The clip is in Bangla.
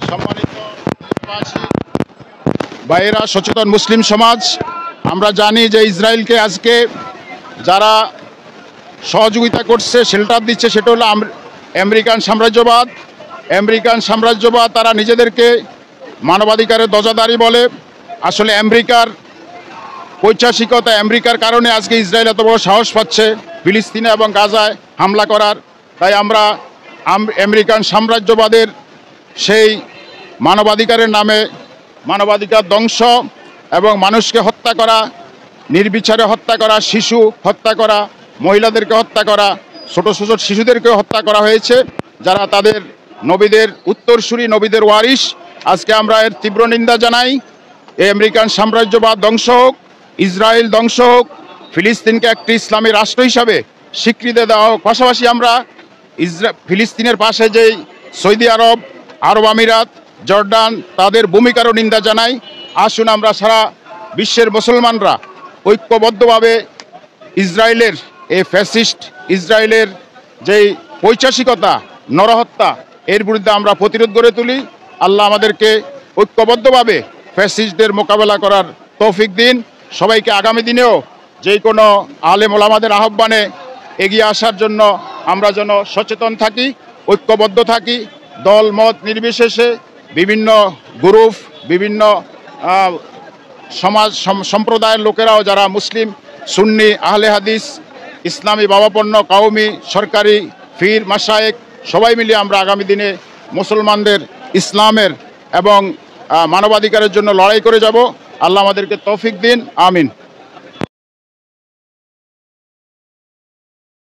সম্মানিত দেশবাসী, ভাইয়েরা, সচেতন মুসলিম সমাজ, আমরা জানি যে ইসরায়েলকে আজকে যারা সহযোগিতা করছে, শেল্টার দিচ্ছে, সেটা হলো আমেরিকান সাম্রাজ্যবাদ। তারা নিজেদেরকে মানবাধিকারের ধ্বজাধারী বলে। আসলে আমেরিকার পৈশাচিকতা, আমেরিকার কারণে আজকে ইসরায়েল এত বড় সাহস পাচ্ছে ফিলিস্তিনে এবং গাজায় হামলা করার। তাই আমরা আমেরিকান সাম্রাজ্যবাদের সেই মানবাধিকারের নামে মানবাধিকার ধ্বংস এবং মানুষকে হত্যা করা, নির্বিচারে হত্যা করা, শিশু হত্যা করা, মহিলাদেরকে হত্যা করা, ছোট ছোট শিশুদেরকে হত্যা করা হয়েছে, যারা তাদের নবীদের উত্তরসূরি, নবীদের ওয়ারিস। আজকে আমরা এর তীব্র নিন্দা জানাই। এই আমেরিকান সাম্রাজ্যবাদ ধ্বংস হোক, ইসরায়েল ধ্বংস হোক, ফিলিস্তিনকে একটি ইসলামী রাষ্ট্র হিসাবে স্বীকৃতি দেওয়া হোক। পাশাপাশি আমরা ফিলিস্তিনের পাশে যেই সৌদি আরব, আরব আমিরাত, জর্ডান, তাদের ভূমিকারও নিন্দা জানাই। আসুন আমরা সারা বিশ্বের মুসলমানরা ঐক্যবদ্ধভাবে ইসরায়েলের এই ফ্যাসিস্ট, ইসরায়েলের যেই পৈশাচিকতা, নরহত্যা, এর বিরুদ্ধে আমরা প্রতিরোধ গড়ে তুলি। আল্লাহ আমাদেরকে ঐক্যবদ্ধভাবে ফ্যাসিস্টদের মোকাবেলা করার তৌফিক দিন। সবাইকে আগামী দিনেও যে কোনো আলেম ওলামাদের আহ্বানে এগিয়ে আসার জন্য আমরা যেন সচেতন থাকি, ঐক্যবদ্ধ থাকি, দল মত নির্বিশেষে বিভিন্ন গ্রুপ, বিভিন্ন সমাজ সম্প্রদায়ের লোকেরাও, যারা মুসলিম, সুন্নি, আহলে হাদিস, ইসলামী ভাবাপন্ন, কওমি, সরকারি, ফির, মাশায়েখ, সবাই মিলিয়ে আমরা আগামী দিনে মুসলমানদের ইসলামের এবং মানবাধিকারের জন্য লড়াই করে যাব। আল্লাহ আমাদেরকে তৌফিক দিন। আমিন।